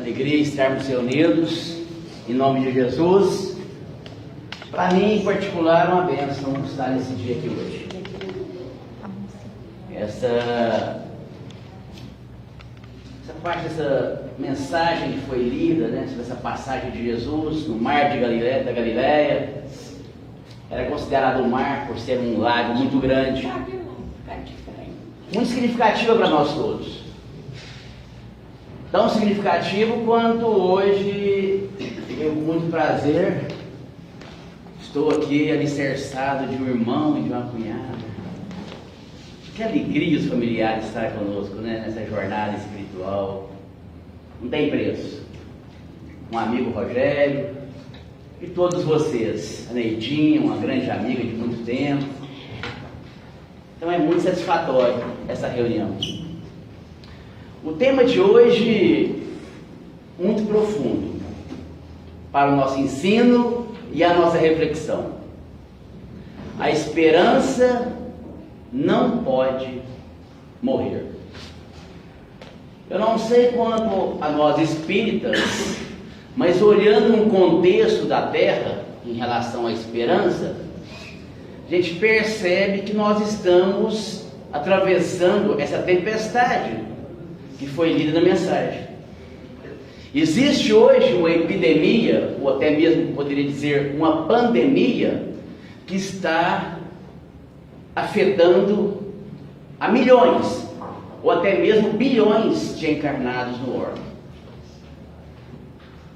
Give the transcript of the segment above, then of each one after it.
Alegria estarmos reunidos em nome de Jesus. Para mim, em particular, é uma bênção estar nesse dia aqui hoje. Essa parte dessa mensagem que foi lida, né, sobre essa passagem de Jesus no mar da Galileia, era considerado um mar por ser um lago muito grande, muito significativa para nós todos. Tão significativo quanto hoje, eu com muito prazer estou aqui alicerçado de um irmão e de uma cunhada. Que alegria os familiares estarem conosco, né, nessa jornada espiritual. Não tem preço. Um amigo Rogério e todos vocês. A Neidinha, uma grande amiga de muito tempo. Então é muito satisfatório essa reunião. O tema de hoje, muito profundo, para o nosso ensino e a nossa reflexão. A esperança não pode morrer. Eu não sei quanto a nós espíritas, mas olhando um contexto da Terra em relação à esperança, a gente percebe que nós estamos atravessando essa tempestade que foi lida na mensagem. Existe hoje uma epidemia, ou até mesmo poderia dizer uma pandemia, que está afetando a milhões, ou até mesmo bilhões de encarnados no orbe,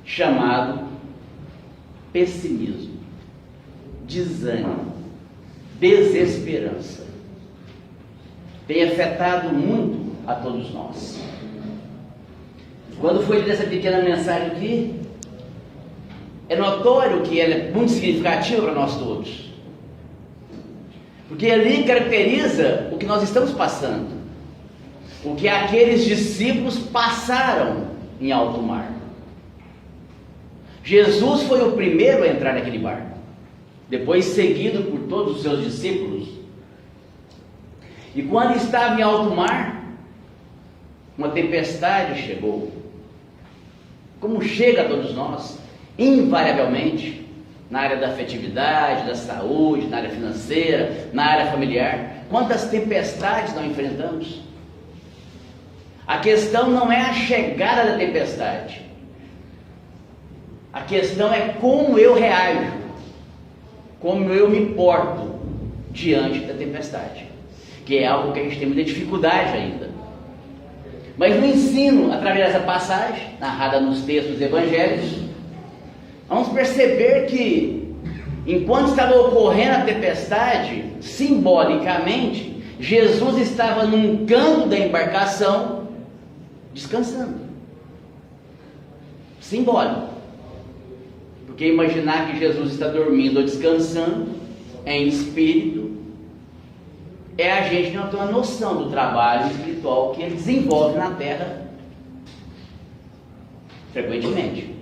chamado pessimismo, desânimo, desesperança. Tem afetado muito a todos nós. Quando foi lida essa pequena mensagem aqui, é notório que ela é muito significativa para nós todos, porque ali caracteriza o que nós estamos passando, o que aqueles discípulos passaram em alto mar. Jesus foi o primeiro a entrar naquele barco, depois seguido por todos os seus discípulos. E quando estava em alto mar, uma tempestade chegou, como chega a todos nós, invariavelmente, na área da afetividade, da saúde, na área financeira, na área familiar. Quantas tempestades nós enfrentamos? A questão não é a chegada da tempestade, a questão é como eu reajo, como eu me porto diante da tempestade, que é algo que a gente tem muita dificuldade ainda. Mas no ensino, através dessa passagem, narrada nos textos evangélicos, vamos perceber que, enquanto estava ocorrendo a tempestade, simbolicamente, Jesus estava num canto da embarcação, descansando. Simbólico. Porque imaginar que Jesus está dormindo ou descansando, em espírito, é a gente não ter uma noção do trabalho espiritual que ele desenvolve na Terra frequentemente.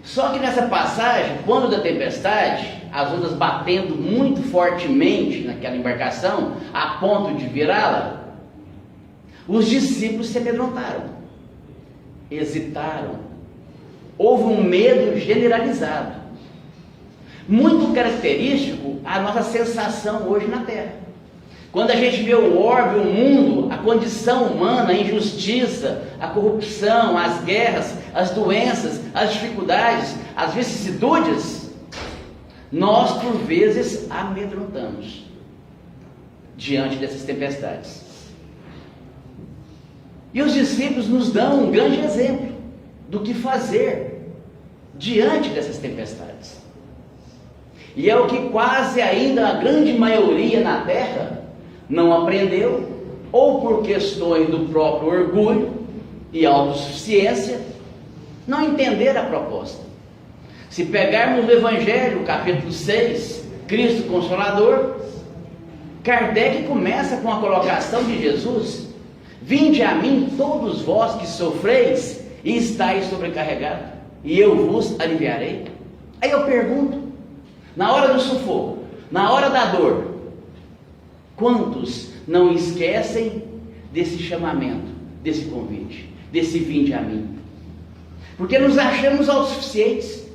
Só que nessa passagem, quando da tempestade, as ondas batendo muito fortemente naquela embarcação, a ponto de virá-la, os discípulos se amedrontaram, hesitaram, houve um medo generalizado, muito característico a nossa sensação hoje na Terra. Quando a gente vê o orbe, o mundo, a condição humana, a injustiça, a corrupção, as guerras, as doenças, as dificuldades, as vicissitudes, nós por vezes amedrontamos diante dessas tempestades. E os discípulos nos dão um grande exemplo do que fazer diante dessas tempestades. E é o que quase ainda a grande maioria na Terra não aprendeu, ou por questões do próprio orgulho e autossuficiência, não entenderam a proposta. Se pegarmos o Evangelho, capítulo 6, Cristo Consolador, Kardec começa com a colocação de Jesus: vinde a mim todos vós que sofreis e estáis sobrecarregados, e eu vos aliviarei. Aí eu pergunto, na hora do sufoco, na hora da dor, quantos não esquecem desse chamamento, desse convite, desse vinde a mim? Porque nos achamos autossuficientes.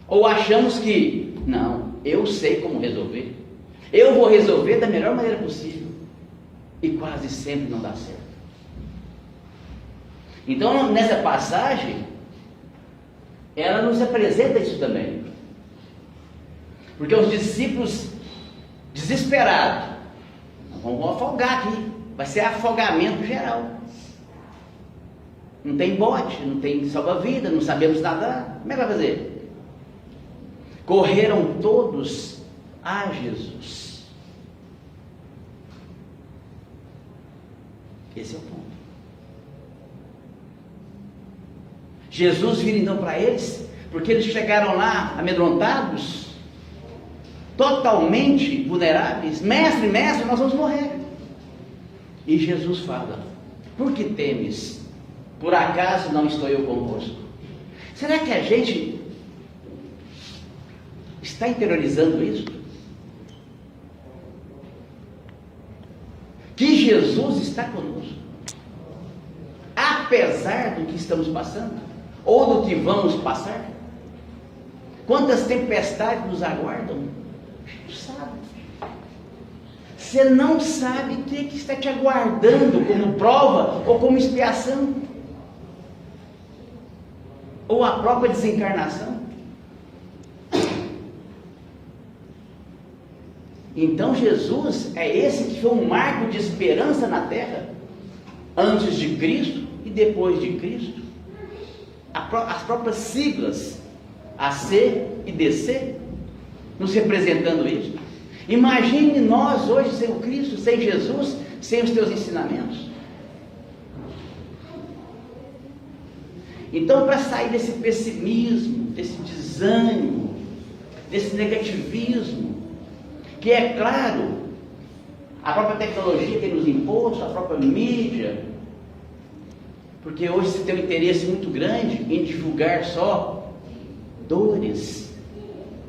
Ou achamos que, não, eu sei como resolver. Eu vou resolver da melhor maneira possível. E quase sempre não dá certo. Então, nessa passagem, ela nos apresenta isso também. Porque os discípulos, desesperados, vamos afogar aqui, vai ser afogamento geral. Não tem bote, não tem salva-vida, não sabemos nadar, como é que vai fazer? Correram todos a Jesus. Esse é o ponto. Jesus vira então para eles, porque eles chegaram lá amedrontados, totalmente vulneráveis. Mestre, mestre, nós vamos morrer. E Jesus fala: por que temes? Por acaso não estou eu convosco? Será que a gente está interiorizando isso? Que Jesus está conosco, apesar do que estamos passando, ou do que vamos passar? Quantas tempestades nos aguardam? Não sabe. Você não sabe o que está te aguardando como prova ou como expiação, ou a própria desencarnação. Então Jesus é esse que foi um marco de esperança na terra, antes de Cristo e depois de Cristo. As próprias siglas AC e DC nos representando isso. Imagine nós hoje sem o Cristo, sem Jesus, sem os teus ensinamentos. Então, para sair desse pessimismo, desse desânimo, desse negativismo, que é claro, a própria tecnologia tem nos imposto, a própria mídia, porque hoje se tem um interesse muito grande em divulgar só dores,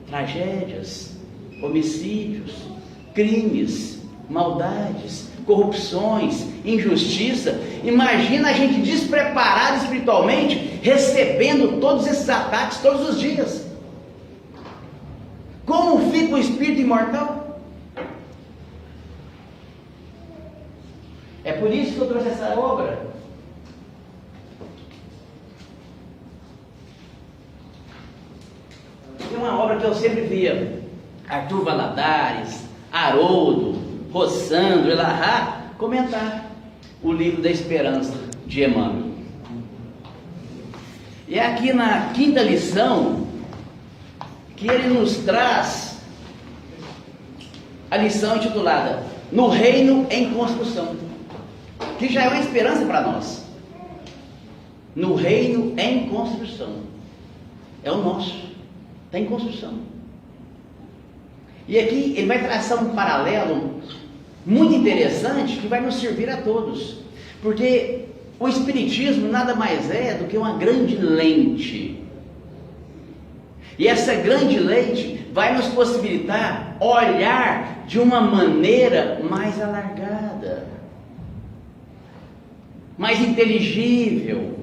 tragédias, homicídios, crimes, maldades, corrupções, injustiça. Imagina a gente despreparado espiritualmente, recebendo todos esses ataques todos os dias. Como fica o espírito imortal? É por isso que eu trouxe essa obra. Tem uma obra que eu sempre via Arthur Valadares, Haroldo, Rossandro, Elahá comentar o livro da Esperança de Emmanuel. E é aqui na quinta lição que ele nos traz a lição intitulada No Reino em Construção, que já é uma esperança para nós. No Reino em Construção. É o nosso. Está em construção. E aqui ele vai traçar um paralelo muito interessante que vai nos servir a todos. Porque o Espiritismo nada mais é do que uma grande lente. E essa grande lente vai nos possibilitar olhar de uma maneira mais alargada, mais inteligível,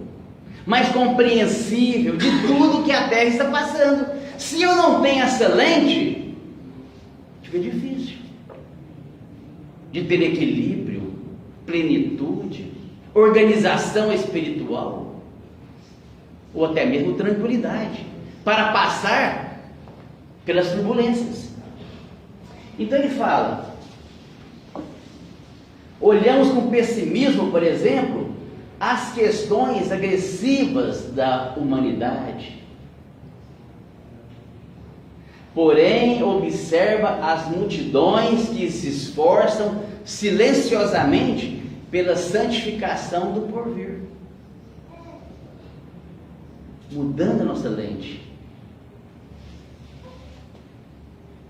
mais compreensível de tudo que a Terra está passando. Se eu não tenho essa lente, fica difícil de ter equilíbrio, plenitude, organização espiritual, ou até mesmo tranquilidade, para passar pelas turbulências. Então ele fala, olhamos com pessimismo, por exemplo, as questões agressivas da humanidade. Porém, observa as multidões que se esforçam silenciosamente pela santificação do porvir. Mudando a nossa lente.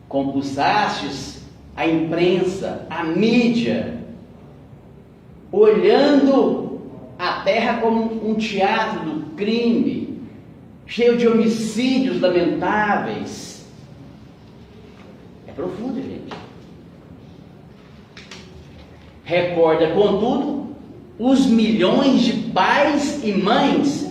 Compulsastes a imprensa, a mídia, olhando a terra como um teatro do crime, cheio de homicídios lamentáveis. É profundo, gente. Recorda, contudo, os milhões de pais e mães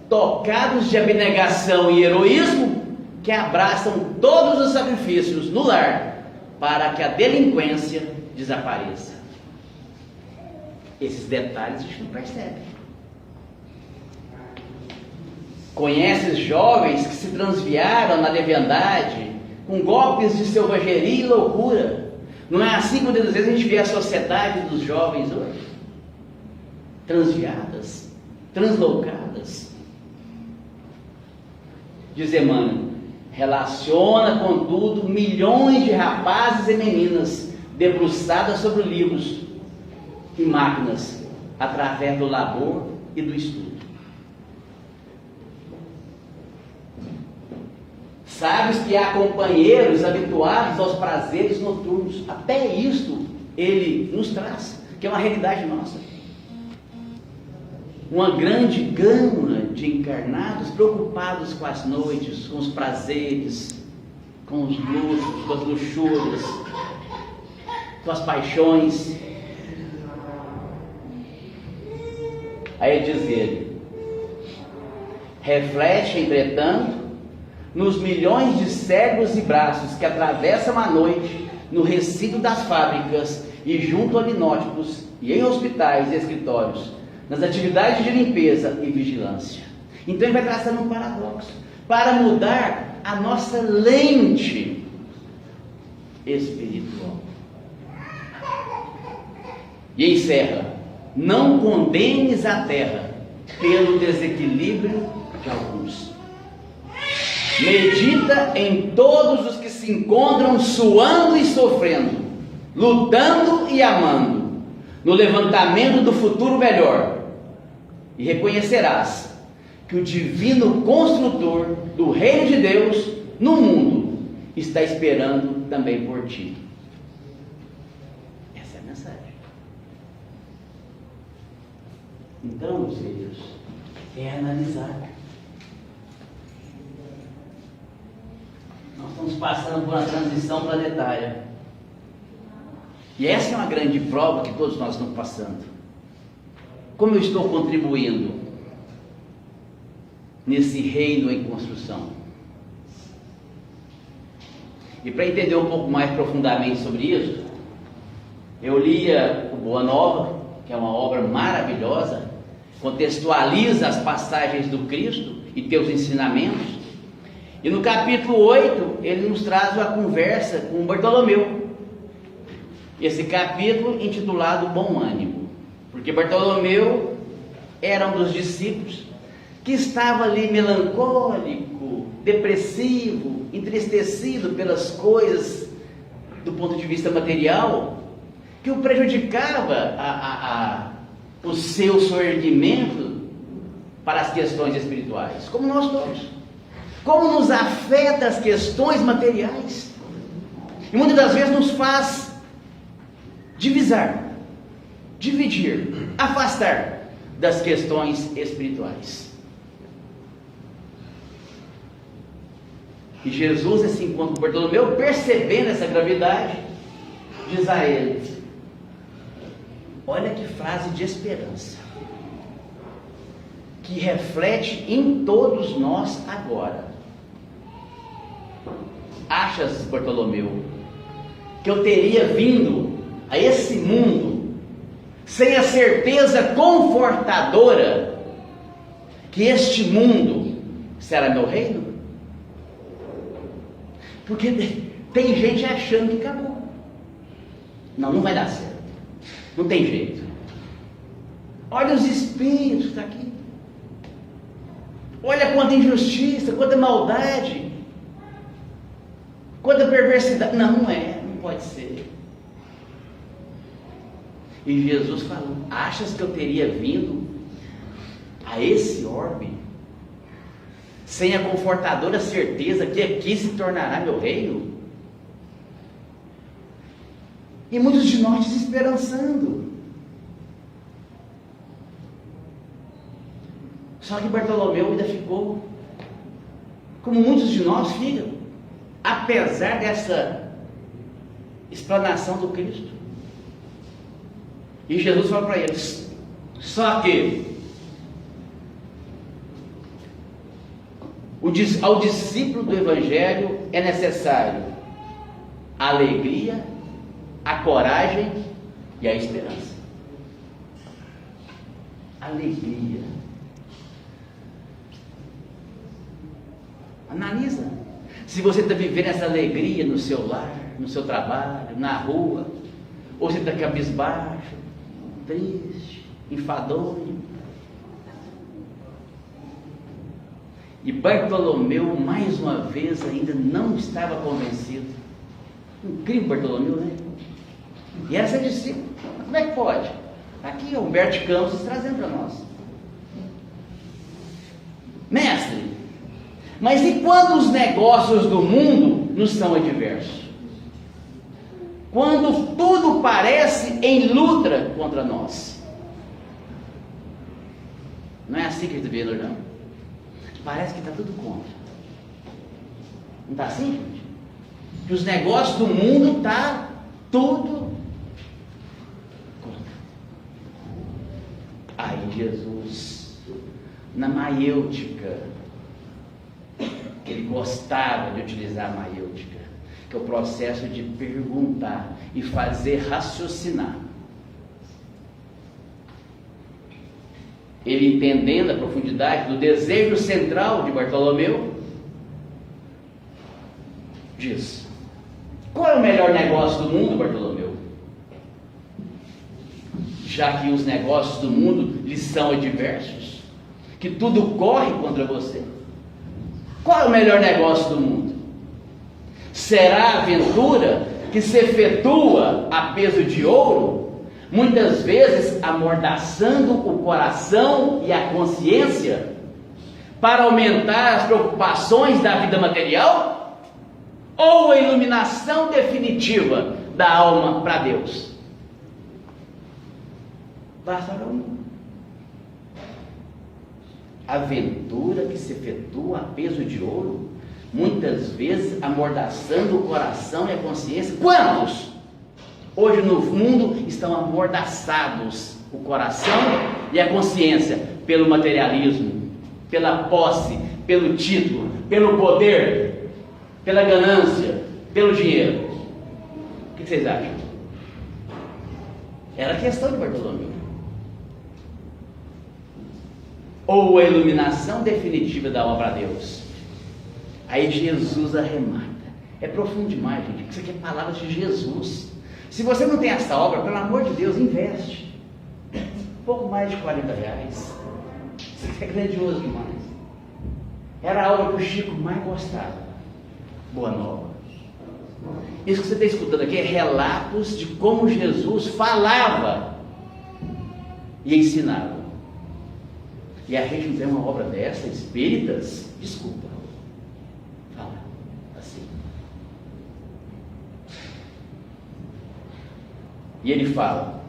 tocados de abnegação e heroísmo que abraçam todos os sacrifícios no lar para que a delinquência desapareça. Esses detalhes a gente não percebe. Conheces jovens que se transviaram na leviandade com golpes de selvageria e loucura. Não é assim que muitas vezes a gente vê a sociedade dos jovens hoje? Transviadas, translocadas. Diz Emmanuel, relaciona contudo milhões de rapazes e meninas debruçadas sobre livros e máquinas através do labor e do estudo. Sabes que há companheiros habituados aos prazeres noturnos. Até isto ele nos traz, que é uma realidade nossa. Uma grande gama de encarnados preocupados com as noites, com os prazeres, com os luxos, com as luxúrias, com as paixões. Aí diz ele, reflete, entretanto, nos milhões de cérebros e braços que atravessam a noite no recinto das fábricas e junto a linótipos e em hospitais e escritórios, nas atividades de limpeza e vigilância. Então ele vai traçando um paradoxo para mudar a nossa lente espiritual. E encerra, não condenes a terra pelo desequilíbrio de alguns. Medita em todos os que se encontram suando e sofrendo, lutando e amando, no levantamento do futuro melhor, e reconhecerás que o divino construtor do reino de Deus no mundo está esperando também por ti. Essa é a mensagem. Então, meus queridos, é analisar. Nós estamos passando por uma transição planetária. E essa é uma grande prova que todos nós estamos passando. Como eu estou contribuindo nesse reino em construção? E para entender um pouco mais profundamente sobre isso, eu lia o Boa Nova, que é uma obra maravilhosa, contextualiza as passagens do Cristo e teus ensinamentos. E no capítulo 8, ele nos traz uma conversa com Bartolomeu. Esse capítulo intitulado Bom Ânimo, porque Bartolomeu era um dos discípulos que estava ali melancólico, depressivo, entristecido pelas coisas do ponto de vista material, que o prejudicava o seu soerguimento para as questões espirituais, como nós todos. Como nos afeta as questões materiais. E muitas das vezes nos faz dividir, afastar das questões espirituais. E Jesus, esse encontro com Bartolomeu, percebendo essa gravidade, diz a ele, olha que frase de esperança, que reflete em todos nós agora. Achas, Bartolomeu, que eu teria vindo a esse mundo sem a certeza confortadora que este mundo será meu reino? Porque tem gente achando que acabou. Não vai dar certo. Não tem jeito. Olha os espíritos aqui. Olha quanta injustiça, quanta maldade, quanta perversidade. Não pode ser. E Jesus falou, achas que eu teria vindo a esse orbe sem a confortadora certeza que aqui se tornará meu reino? E muitos de nós desesperançando. Só que Bartolomeu ainda ficou, como muitos de nós ficam, apesar dessa explanação do Cristo. E Jesus fala para eles, só que Ao discípulo do Evangelho é necessário a alegria, a coragem e a esperança. Alegria. Analisa. Se você está vivendo essa alegria no seu lar, no seu trabalho, na rua, ou você está cabisbaixo, triste, enfadonho. E Bartolomeu, mais uma vez, ainda não estava convencido. Incrível Bartolomeu, né? E era seu discípulo. Mas como é que pode? Aqui é o Humberto Campos trazendo para nós. Mestre, mas e quando os negócios do mundo nos são adversos? Quando tudo parece em luta contra nós? Não é assim que a gente vê, não? Parece que está tudo contra. Não está assim, gente? Que os negócios do mundo estão tudo contra. Aí Jesus, na maiêutica, ele gostava de utilizar a maiêutica, que é o processo de perguntar e fazer raciocinar. Ele, entendendo a profundidade do desejo central de Bartolomeu, diz: qual é o melhor negócio do mundo, Bartolomeu? Já que os negócios do mundo lhes são adversos, que tudo corre contra você. Qual é o melhor negócio do mundo? Será a aventura que se efetua a peso de ouro, muitas vezes amordaçando o coração e a consciência, para aumentar as preocupações da vida material? Ou a iluminação definitiva da alma para Deus? Basta um. Aventura que se efetua a peso de ouro, muitas vezes amordaçando o coração e a consciência. Quantos hoje no mundo estão amordaçados o coração e a consciência pelo materialismo, pela posse, pelo título, pelo poder, pela ganância, pelo dinheiro? O que vocês acham? Era a questão de Bartolomeu. Ou a iluminação definitiva da alma para Deus? Aí Jesus arremata. É profundo demais, gente. Isso aqui é palavras de Jesus. Se você não tem essa obra, pelo amor de Deus, investe. Pouco mais de R$40. Isso aqui é grandioso demais. Era a obra que o Chico mais gostava. Boa Nova. Isso que você está escutando aqui é relatos de como Jesus falava e ensinava. E a gente não tem uma obra dessa, espíritas, desculpa, fala assim. E ele fala: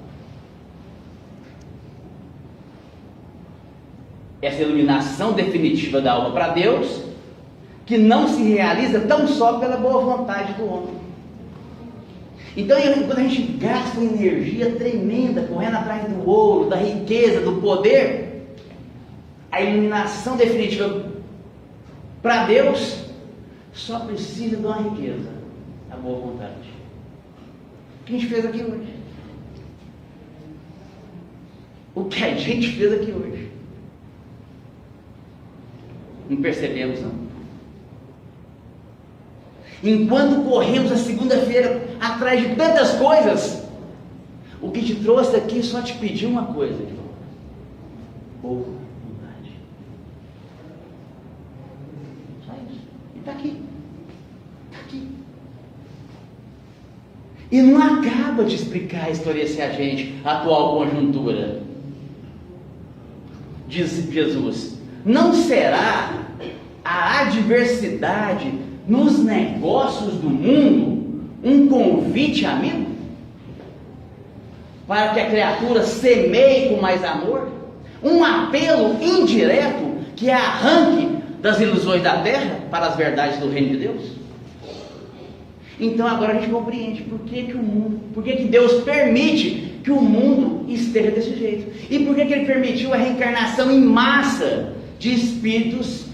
essa iluminação definitiva da alma para Deus, que não se realiza tão só pela boa vontade do homem. Então, quando a gente gasta uma energia tremenda correndo atrás do ouro, da riqueza, do poder, a iluminação definitiva para Deus só precisa de uma riqueza, a boa vontade. O que a gente fez aqui hoje? O que a gente fez aqui hoje? Não percebemos, não? Enquanto corremos a segunda-feira atrás de tantas coisas, o que te trouxe aqui só te pediu uma coisa: boa vontade. Só isso. E está aqui. Está aqui. E não acaba de explicar, esclarecer a gente a atual conjuntura. Diz Jesus: não será a adversidade nos negócios do mundo um convite amigo, para que a criatura semeie com mais amor? Um apelo indireto que a arranque das ilusões da terra para as verdades do reino de Deus? Então agora a gente compreende por que Deus permite que o mundo esteja desse jeito, e por que Ele permitiu a reencarnação em massa de espíritos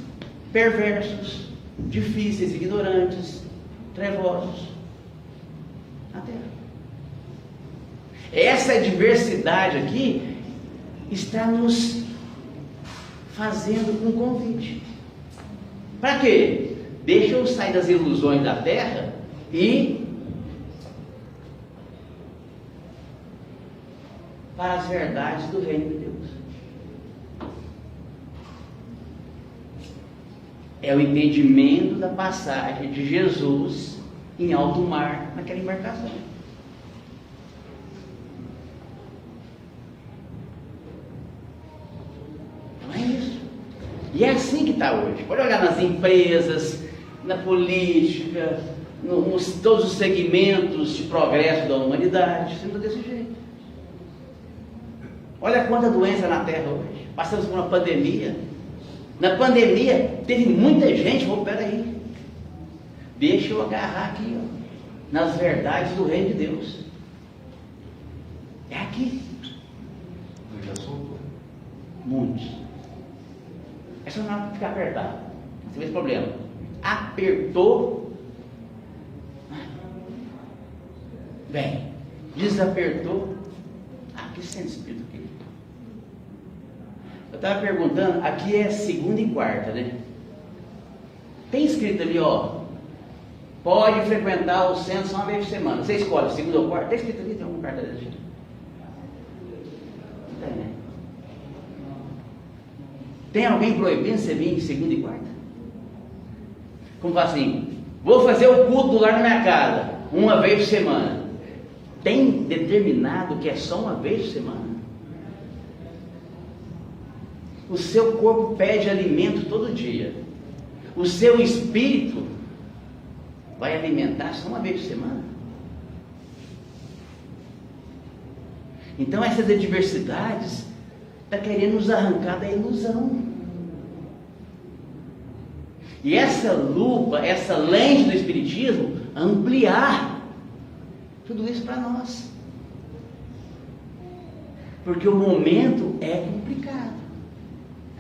perversos, difíceis, ignorantes, trevosos na terra. Essa diversidade aqui está nos fazendo um convite. Para quê? Deixa eu sair das ilusões da terra e para as verdades do reino de Deus. É o entendimento da passagem de Jesus em alto mar, naquela embarcação. Não é isso. E é assim que está hoje. Pode olhar nas empresas, na política, nos todos os segmentos de progresso da humanidade, sempre desse jeito. Olha quanta doença na terra hoje. Passamos por uma pandemia. Na pandemia teve muita gente, peraí, deixa eu agarrar aqui, ó, nas verdades do reino de Deus. É aqui. Já soltou. Muitos. É só não ficar apertado. Você vê esse problema. Apertou, bem, desapertou. Que sente espírito aqui. Eu estava perguntando, aqui é segunda e quarta, né? Tem escrito ali, ó, pode frequentar o centro só uma vez por semana. Você escolhe segunda ou quarta? Tem escrito ali, tem alguma carta dessa? Não tem, né? Tem alguém proibindo você vir de segunda e quarta? Como fala assim, vou fazer o culto lá na minha casa, uma vez por semana. Tem determinado que é só uma vez por semana? O seu corpo pede alimento todo dia. O seu espírito vai alimentar só uma vez por semana? Então essas adversidades estão querendo nos arrancar da ilusão. E essa lupa, essa lente do Espiritismo, ampliar tudo isso para nós. Porque o momento é complicado.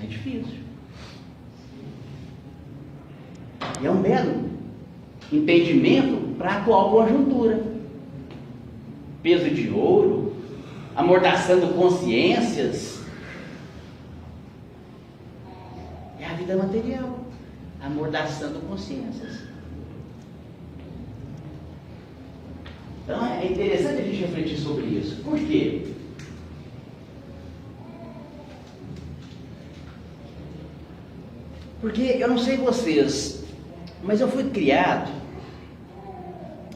É difícil. E é um belo entendimento para a atual conjuntura. Peso de ouro, amordaçando consciências. É a vida material. Amordaçando consciências. Então é interessante a gente refletir sobre isso. Por quê? Porque eu não sei vocês, mas eu fui criado,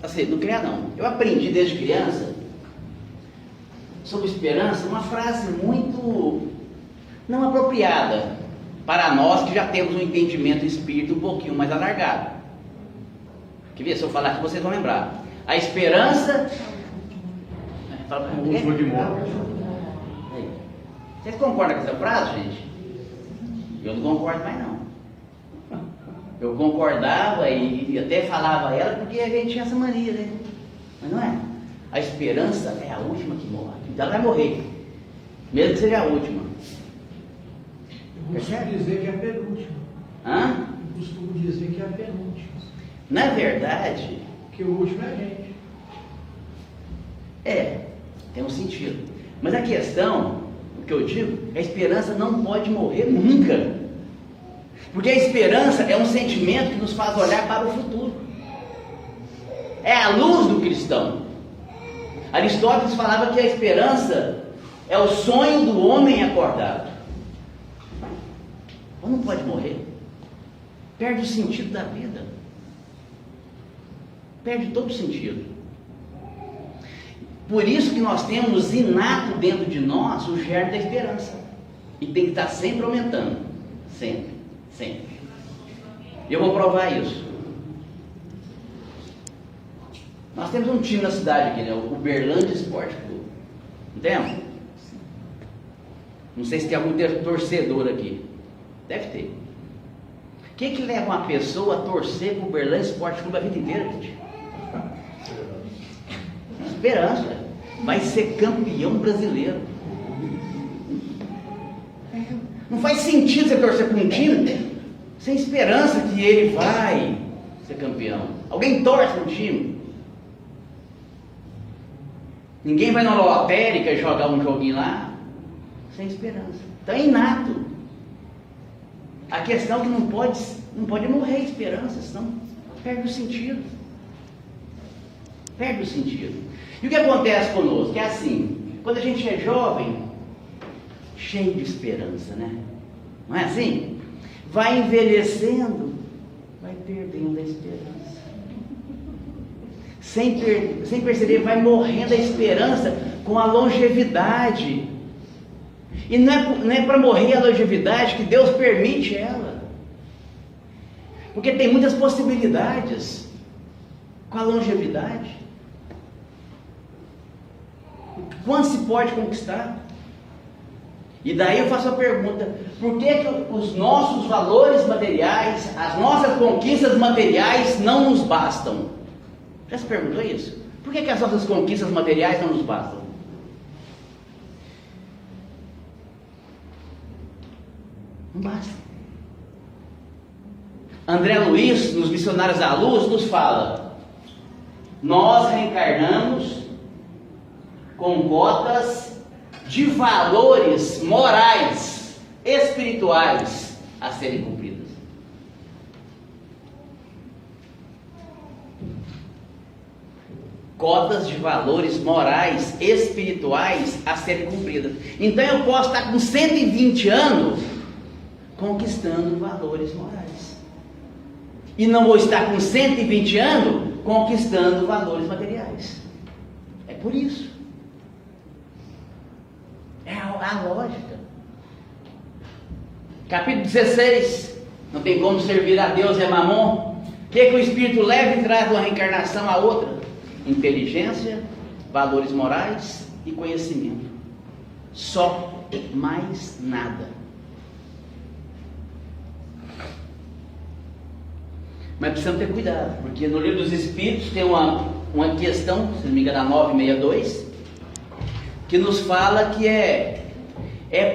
assim, não criado não, eu aprendi desde criança sobre esperança uma frase muito não apropriada para nós que já temos um entendimento espírita um pouquinho mais alargado. Quer ver? Se eu falar que vocês vão lembrar. A esperança. Fala para mim. Vocês concordam com essa frase, gente? Eu não concordo mais não. Eu concordava e até falava ela porque a gente tinha essa mania, né? Mas não é. A esperança é a última que morre. Então ela vai morrer. Mesmo que seja a última. Eu costumo dizer que é a penúltima. Hã? Eu costumo dizer que é a penúltima. Na verdade. Porque o último é a gente. Tem um sentido. Mas a questão, o que eu digo, a esperança não pode morrer nunca. Porque a esperança é um sentimento que nos faz olhar para o futuro. É a luz do cristão. Aristóteles falava que a esperança é o sonho do homem acordado. Ou não pode morrer. Perde o sentido da vida. Perde todo o sentido. Por isso que nós temos inato dentro de nós o germe da esperança. E tem que estar sempre aumentando. Sempre, sempre. E eu vou provar isso. Nós temos um time na cidade aqui, né? O Uberlândia Esporte Clube. Não temos? Não sei se tem algum torcedor aqui. Deve ter. O que leva uma pessoa a torcer para o Uberlândia Esporte Clube a vida inteira, gente? Esperança. Vai ser campeão brasileiro. Não faz sentido você torcer para um time sem esperança que ele vai ser campeão. Alguém torce no time. Ninguém vai na lotérica e jogar um joguinho lá sem esperança. Então é inato. A questão é que não pode morrer a esperança, senão perde o sentido. Perde o sentido. E o que acontece conosco? É assim, quando a gente é jovem, cheio de esperança, né? Não é assim? Vai envelhecendo, vai perdendo a esperança. Sem perceber, vai morrendo a esperança com a longevidade. E não é para morrer a longevidade que Deus permite ela. Porque tem muitas possibilidades com a longevidade. Quanto se pode conquistar? E daí eu faço a pergunta: por que os nossos valores materiais, as nossas conquistas materiais não nos bastam? Já se perguntou isso? Por que as nossas conquistas materiais não nos bastam? Não basta. André Luiz, nos Missionários da Luz, nos fala: nós reencarnamos com cotas de valores morais, espirituais a serem cumpridas. Cotas de valores morais, espirituais a serem cumpridas. Então eu posso estar com 120 anos conquistando valores morais. E não vou estar com 120 anos conquistando valores materiais. É por isso. É a lógica. Capítulo 16. Não tem como servir a Deus e a Mamon. O que o Espírito leva e traz de uma reencarnação a outra? Inteligência, valores morais e conhecimento. Só, mais nada. Mas precisamos ter cuidado, porque no Livro dos Espíritos tem uma questão, se não me engano, a 962, que nos fala que é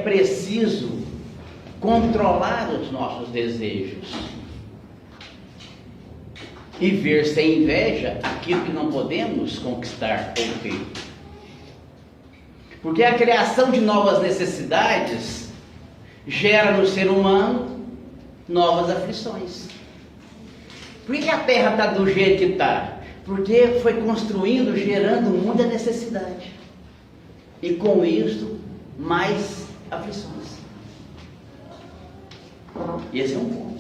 preciso controlar os nossos desejos e ver sem inveja aquilo que não podemos conquistar ou ter. Porque a criação de novas necessidades gera no ser humano novas aflições. Por que a Terra está do jeito que está? Porque foi construindo, gerando muita necessidade. E com isso, mais aflições. Esse é um ponto.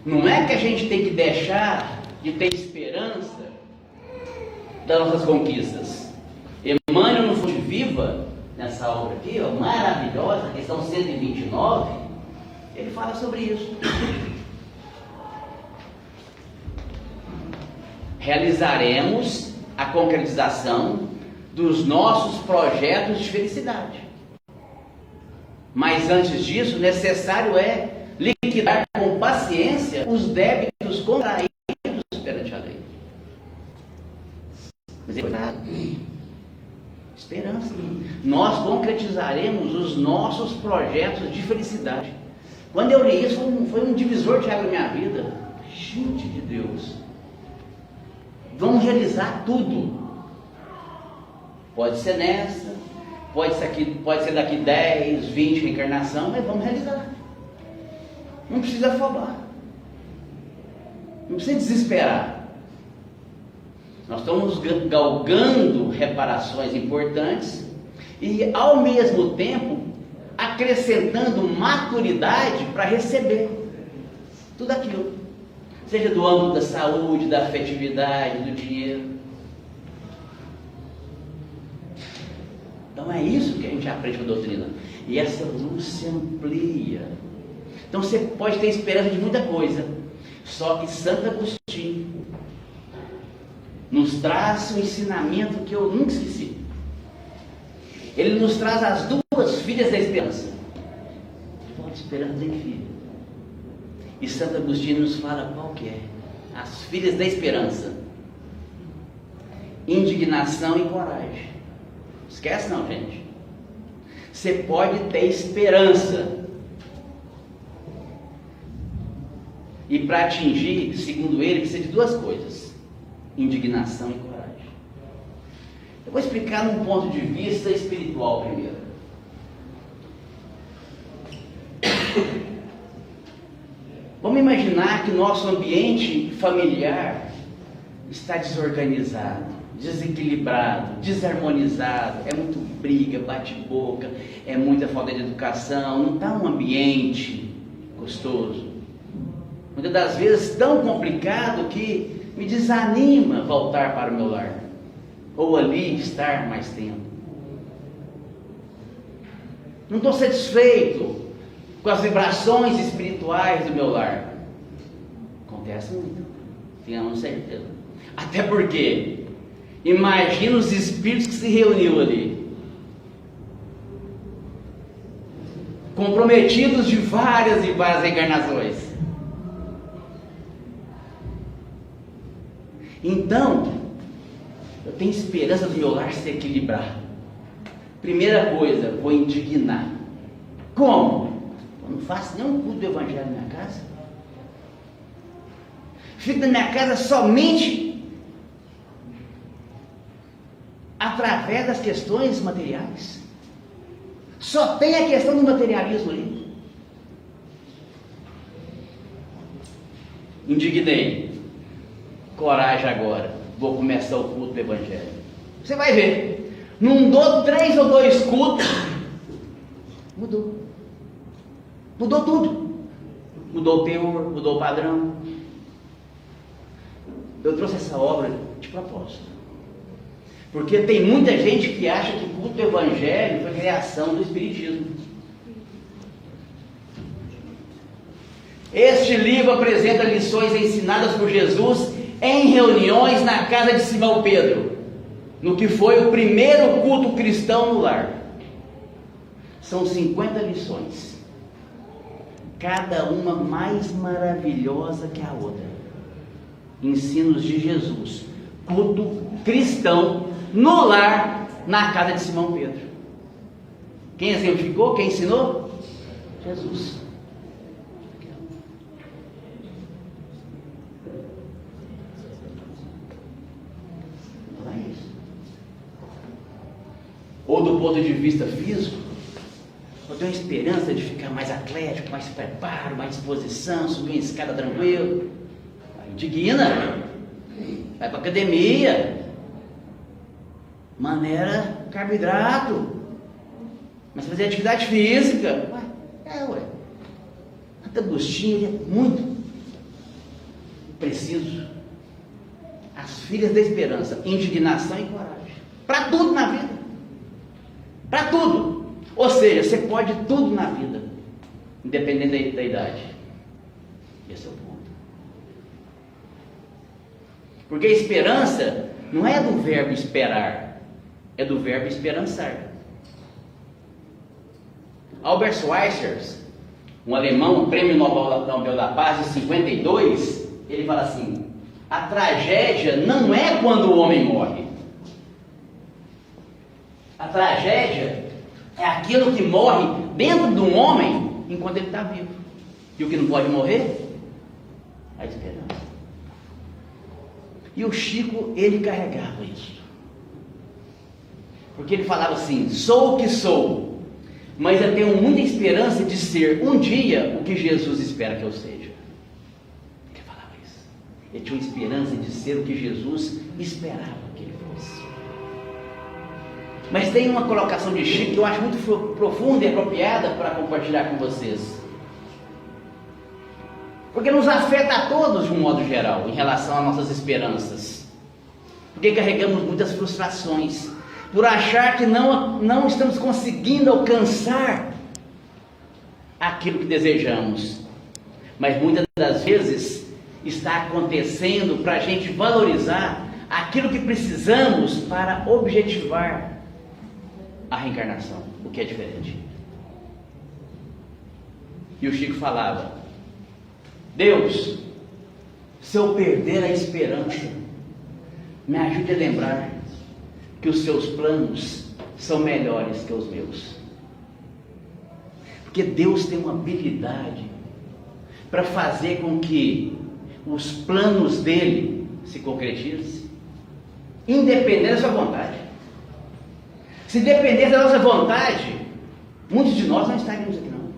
Não é que a gente tem que deixar de ter esperança das nossas conquistas. Emmanuel, no Fonte Viva, nessa obra aqui, ó, maravilhosa, questão 129, ele fala sobre isso. Realizaremos a concretização dos nossos projetos de felicidade. Mas antes disso, necessário é liquidar com paciência os débitos contraídos perante a lei. Mas é verdade. Esperança. Nós concretizaremos os nossos projetos de felicidade. Quando eu li isso, foi um divisor de água na minha vida. Gente de Deus. Vamos realizar tudo. Pode ser nessa, pode ser daqui 10, 20 reencarnação, mas vamos realizar. Não precisa afobar. Não precisa desesperar. Nós estamos galgando reparações importantes e, ao mesmo tempo, acrescentando maturidade para receber tudo aquilo. Seja do âmbito da saúde, da afetividade, do dinheiro. Então é isso que a gente aprende com a doutrina. E essa luz se amplia. Então você pode ter esperança de muita coisa. Só que Santo Agostinho nos traz um ensinamento que eu nunca esqueci. Ele nos traz as duas filhas da esperança. Falta esperança tem filho. E Santo Agostinho nos fala qual que é. As filhas da esperança. Indignação e coragem. Esquece não, gente. Você pode ter esperança, E para atingir, segundo ele, precisa de duas coisas: indignação e coragem. Eu vou explicar num ponto de vista espiritual primeiro. Vamos imaginar que nosso ambiente familiar está desorganizado, desequilibrado, desarmonizado, é muito briga, bate-boca, é muita falta de educação, não está um ambiente gostoso. Muitas das vezes tão complicado que me desanima voltar para o meu lar, ou ali estar mais tempo. Não estou satisfeito com as vibrações espirituais do meu lar. Acontece muito, tenhamos certeza. Até porque, imagina os espíritos que se reuniram ali, comprometidos de várias e várias reencarnações. Então, eu tenho esperança do meu lar se equilibrar. Primeira coisa, vou indignar. Como? Eu não faço nenhum culto do evangelho na minha casa. Fico na minha casa somente através das questões materiais. Só tem a questão do materialismo ali. Indignei. Coragem agora. Vou começar o culto do evangelho. Você vai ver. Não dou 3 ou 2 cultos. Mudou. Mudou tudo. Mudou o teor, mudou o padrão. Eu trouxe essa obra de propósito. Porque tem muita gente que acha que o culto do evangelho foi criação do espiritismo. Este livro apresenta lições ensinadas por Jesus em reuniões na casa de Simão Pedro, no que foi o primeiro culto cristão no lar. São 50 lições, cada uma mais maravilhosa que a outra. Ensinos de Jesus, culto cristão no lar, na casa de Simão Pedro. Quem exemplificou? Quem ensinou? Jesus. Não é isso. Ou do ponto de vista físico, eu tenho esperança de ficar mais atlético, mais preparo, mais disposição, subir uma escada tranquilo. Indigna, vai para academia, maneira carboidrato, mas fazer atividade física, ué, Agostinho é muito preciso. As filhas da esperança, indignação e coragem, para tudo na vida, para tudo. Ou seja, você pode tudo na vida, independente da idade. Esse é o ponto. Porque a esperança não é do verbo esperar, é do verbo esperançar. Albert Schweitzer, um alemão, prêmio Nobel da Paz de 52, ele fala assim: a tragédia não é quando o homem morre. A tragédia é aquilo que morre dentro de um homem enquanto ele está vivo. E o que não pode morrer? A esperança. E o Chico, ele carregava isso. Porque ele falava assim: sou o que sou, mas eu tenho muita esperança de ser um dia o que Jesus espera que eu seja. Ele falava isso. Ele tinha uma esperança de ser o que Jesus esperava que ele fosse. Mas tem uma colocação de Chico que eu acho muito profunda e apropriada para compartilhar com vocês. Porque nos afeta a todos de um modo geral, em relação às nossas esperanças. Porque carregamos muitas frustrações, por achar que não estamos conseguindo alcançar aquilo que desejamos. Mas muitas das vezes está acontecendo para a gente valorizar aquilo que precisamos para objetivar a reencarnação, o que é diferente. E o Chico falava: Deus, se eu perder a esperança, me ajude a lembrar que os seus planos são melhores que os meus. Porque Deus tem uma habilidade para fazer com que os planos dele se concretizem, independente da sua vontade. Se dependesse da nossa vontade, muitos de nós não estaríamos aqui não.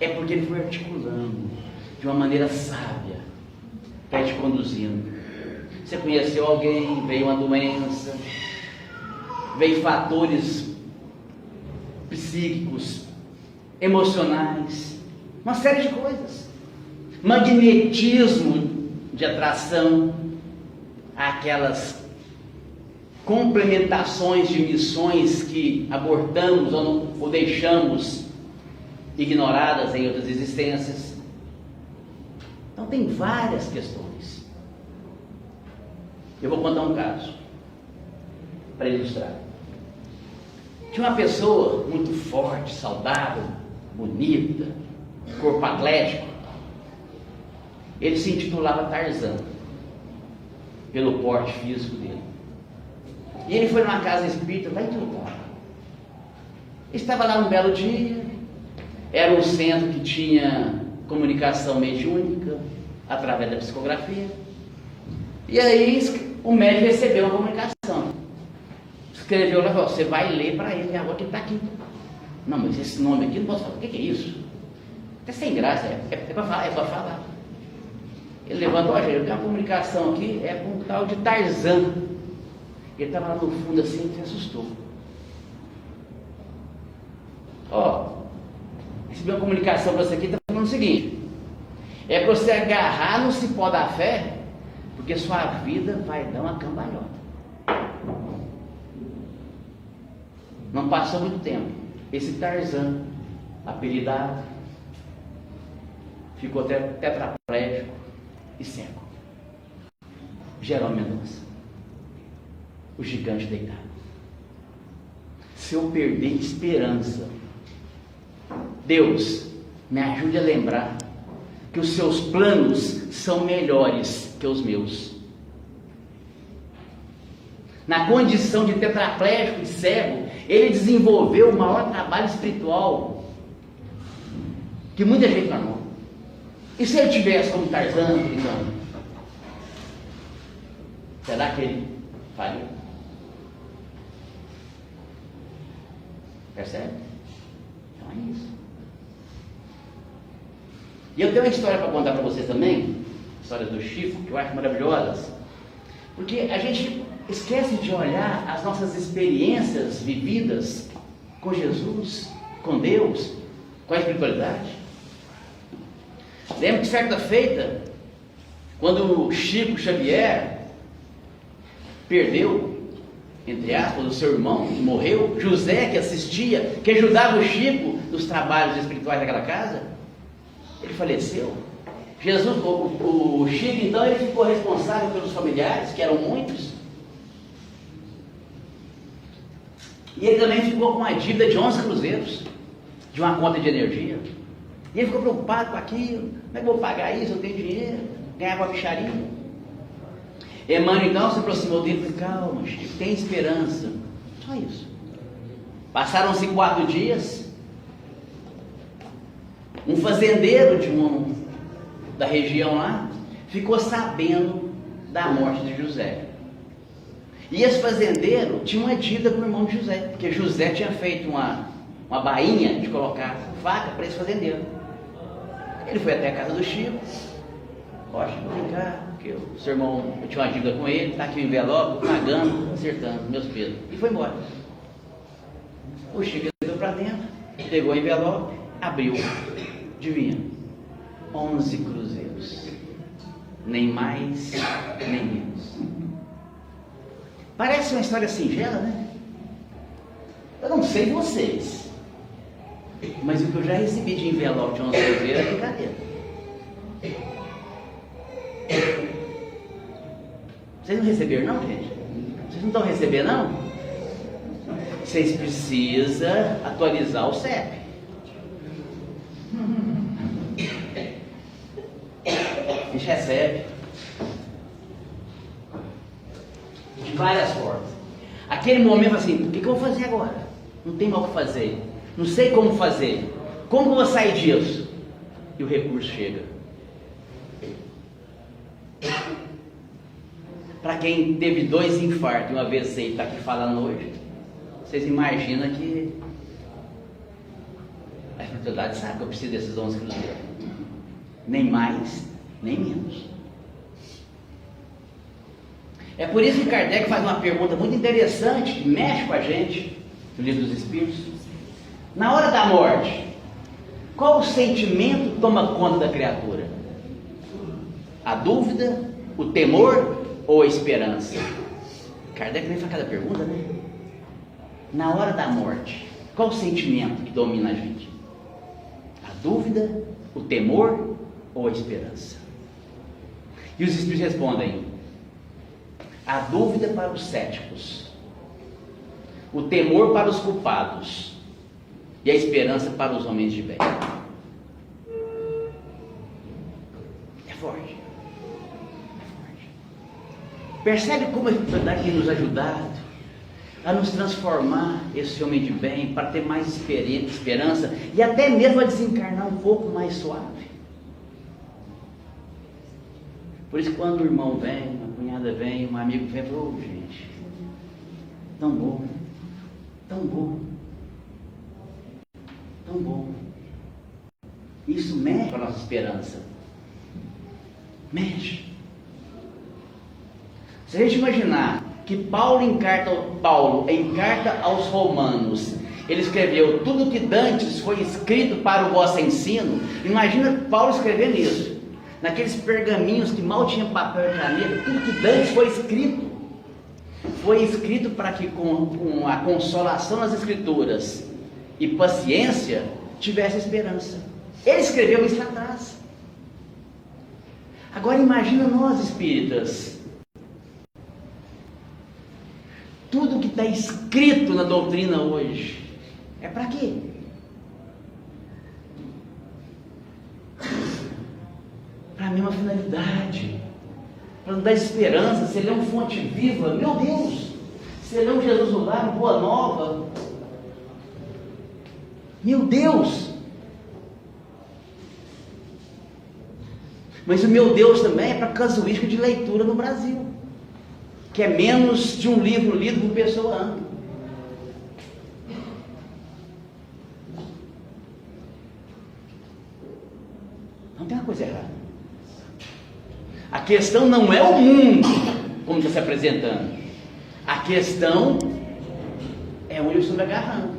É porque ele foi articulando de uma maneira sábia, para te conduzindo. Você conheceu alguém, veio uma doença, veio fatores psíquicos, emocionais, uma série de coisas. Magnetismo de atração, aquelas complementações de missões que abortamos ou deixamos ignoradas em outras existências. Então tem várias questões. Eu vou contar um caso para ilustrar. Tinha uma pessoa muito forte, saudável, bonita, corpo atlético. Ele se intitulava Tarzan, pelo porte físico dele. E ele foi numa casa espírita lá em Tilcara. Estava lá um belo dia. Era um centro que tinha comunicação mediúnica através da psicografia. E aí o médico recebeu uma comunicação. Escreveu lá e falou: você vai ler para ele agora que ele está aqui. Não, mas esse nome aqui não posso falar. O que é isso? É sem graça, é para falar, é para falar. Ele levantou: olha, eu tenho uma comunicação aqui, é com um tal de Tarzan. Ele estava lá no fundo assim e se assustou. Ó, recebi uma comunicação para você aqui, está falando o seguinte: é para você agarrar no cipó da fé, porque sua vida vai dar uma cambalhota. Não passou muito tempo, esse Tarzan, apelidado, ficou tetraplégico e cego. Jerônimo Mendonça, o gigante deitado. Se eu perder esperança, Deus, me ajude a lembrar que os seus planos são melhores que os meus. Na condição de tetraplégico e cego, ele desenvolveu o maior trabalho espiritual que muita gente não. E se ele tivesse como Tarzan, então, será que ele faria? Percebe? Então é isso. E eu tenho uma história para contar para vocês também, histórias do Chico, que eu acho maravilhosas, porque a gente esquece de olhar as nossas experiências vividas com Jesus, com Deus, com a espiritualidade. Lembro que certa feita, quando o Chico Xavier perdeu, entre aspas, o seu irmão, que morreu, José, que assistia, que ajudava o Chico nos trabalhos espirituais daquela casa, ele faleceu. Jesus, o Chico, então, ele ficou responsável pelos familiares, que eram muitos, e ele também ficou com uma dívida de 11 cruzeiros, de uma conta de energia. E ele ficou preocupado com aquilo: como é que eu vou pagar isso? Eu não tenho dinheiro. Ganhava uma bicharia. Emmanuel então se aproximou dele e falou: calma, Chico, tem esperança. Só isso. Passaram-se 4 dias. Um fazendeiro da região lá ficou sabendo da morte de José. E esse fazendeiro tinha uma dívida com o irmão de José, porque José tinha feito uma bainha de colocar faca para esse fazendeiro. Ele foi até a casa do Chico: ó, Chico, vem cá, porque o seu irmão, eu tinha uma dívida com ele, está aqui o envelope, pagando, acertando meus pesos. E foi embora. O Chico entrou para dentro, pegou o envelope, abriu. Adivinha? 11 cruzeiros. Nem mais, nem menos. Parece uma história singela, né? Eu não sei vocês, mas o que eu já recebi de envelope de 11 cruzeiros é brincadeira. Vocês não receberam não, gente? Vocês não estão recebendo não? Vocês precisam atualizar o CEP. A gente recebe de várias formas. Aquele momento assim: o que eu vou fazer agora? Não tem mais o que fazer. Não sei como fazer. Como que eu vou sair disso? e o recurso chega. Para quem teve 2 infartos e um AVC e está aqui falando hoje, vocês imaginam que a espiritualidade sabe que eu preciso desses 11 cruzeiros. Nem mais, nem menos. É por isso que Kardec faz uma pergunta muito interessante, que mexe com a gente, no Livro dos Espíritos. Na hora da morte, qual o sentimento toma conta da criatura? A dúvida, o temor ou a esperança? Kardec vem fazer cada pergunta, né? Na hora da morte, qual o sentimento que domina a gente? A dúvida, o temor ou a esperança? E os Espíritos respondem: a dúvida para os céticos, o temor para os culpados e a esperança para os homens de bem. É forte. Percebe como a espiritualidade tem nos ajudado a nos transformar esse homem de bem, para ter mais esperança e até mesmo a desencarnar um pouco mais suave. Por isso, quando o irmão vem, uma cunhada vem, um amigo vem, fala: oh, gente, tão bom, tão bom, tão bom. Isso mexe com a nossa esperança. Mexe. Se a gente imaginar que Paulo em carta aos Romanos, ele escreveu: tudo que dantes foi escrito para o vosso ensino. Imagina Paulo escrevendo isso, naqueles pergaminhos que mal tinha papel e caneta. Tudo que dantes foi escrito para que com a consolação das Escrituras e paciência tivesse esperança. Ele escreveu isso lá atrás. Agora imagina nós, espíritas, tudo que está escrito na doutrina hoje é para quê? Para a mesma finalidade, para nos dar esperança. Se ele é uma fonte viva, meu Deus, se ele é um Jesus do lar, boa nova, meu Deus. Mas o meu Deus também é para casuística de leitura no Brasil, que é menos de um livro lido por pessoa ano. Não tem uma coisa errada. A questão não é o mundo como está se apresentando. A questão é onde eu estou me agarrando.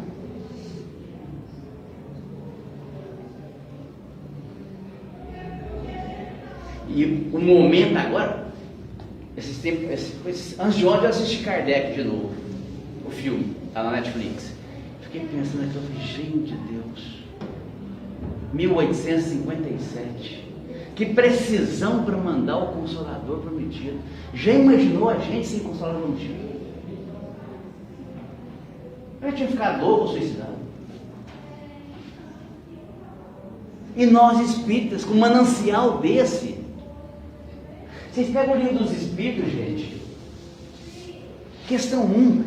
E o momento agora, antes de ontem eu assisti Kardec de novo, o filme, está na Netflix. Fiquei pensando aqui, eu falei: gente, Deus, 1857, que precisão para mandar o Consolador prometido. Já imaginou a gente sem Consolador prometido? Eu já tinha ficado louco ou suicidado. E nós espíritas, com um manancial desse, vocês pegam o Livro dos Espíritos, gente, questão 1,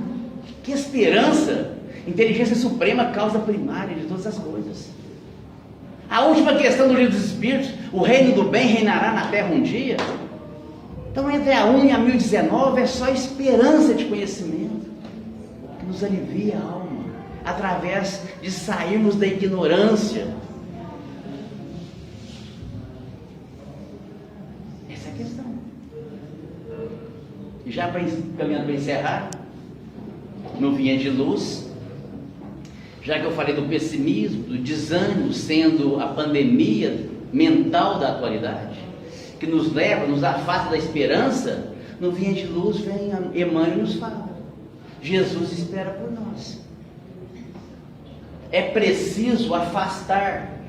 que esperança, inteligência suprema, causa primária de todas as coisas. A última questão do Livro dos Espíritos: o reino do bem reinará na terra um dia. Então, entre a 1 e a 1019 é só esperança de conhecimento que nos alivia a alma, através de sairmos da ignorância. Essa é a questão. E já caminhando para encerrar, no Vinha de Luz, já que eu falei do pessimismo, do desânimo sendo a pandemia mental da atualidade, que nos leva, nos afasta da esperança, no Vinha de Luz vem Emmanuel e nos fala: Jesus espera por nós. É preciso afastar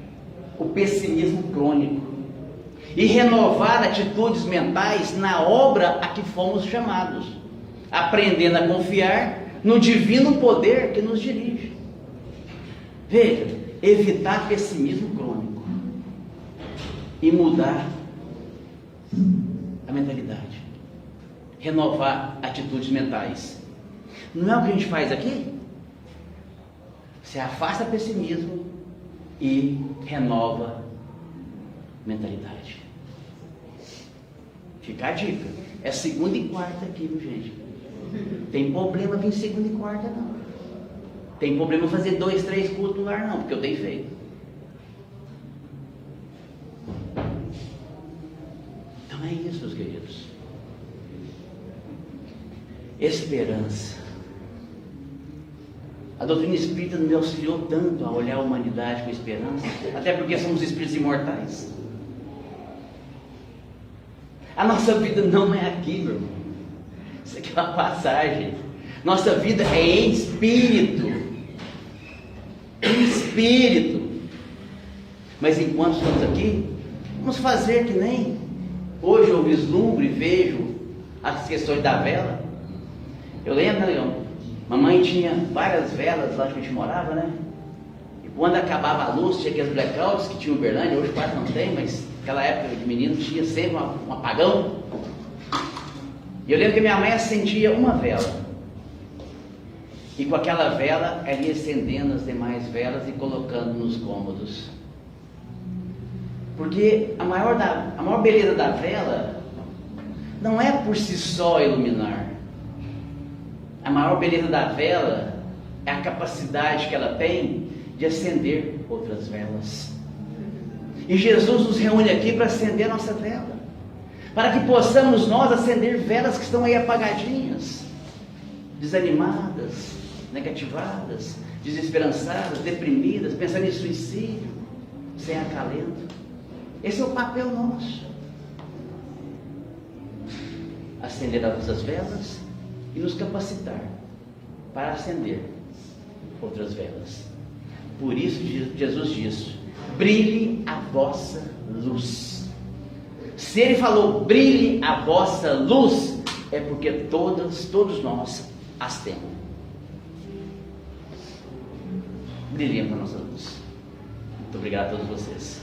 o pessimismo crônico e renovar atitudes mentais na obra a que fomos chamados, aprendendo a confiar no divino poder que nos dirige. Veja, evitar pessimismo crônico e mudar a mentalidade, renovar atitudes mentais. Não é o que a gente faz aqui? Você afasta pessimismo e renova mentalidade. Fica a dica. É segunda e quarta aqui, viu, gente? Tem problema vir segunda e quarta, não. Tem problema fazer 2, 3 cultos no lar, não, porque eu tenho feito. Então é isso, meus queridos. Esperança. A doutrina espírita me auxiliou tanto a olhar a humanidade com esperança, até porque somos espíritos imortais. A nossa vida não é aqui, meu irmão. Isso aqui é uma passagem. Nossa vida é em espírito. Em espírito. Mas enquanto estamos aqui, vamos fazer que nem hoje eu vislumbro e vejo as questões da vela. Eu lembro, né, Leão? Mamãe tinha várias velas lá onde a gente morava, né? E quando acabava a luz, tinha aqueles blackouts que tinha em Uberlândia, hoje quase não tem, mas naquela época de menino tinha sempre um apagão. E eu lembro que minha mãe acendia uma vela. E com aquela vela, ela ia acendendo as demais velas e colocando nos cômodos. Porque a maior beleza da vela não é por si só iluminar. A maior beleza da vela é a capacidade que ela tem de acender outras velas. E Jesus nos reúne aqui para acender a nossa vela, para que possamos nós acender velas que estão aí apagadinhas, desanimadas, negativadas, desesperançadas, deprimidas, pensando em suicídio, sem acalento. Esse é o papel nosso. Acender as nossas velas e nos capacitar para acender outras velas. Por isso Jesus diz: brilhe a vossa luz. Se ele falou brilhe a vossa luz, é porque todos nós as temos. Brilhemos a nossa luz. Muito obrigado a todos vocês.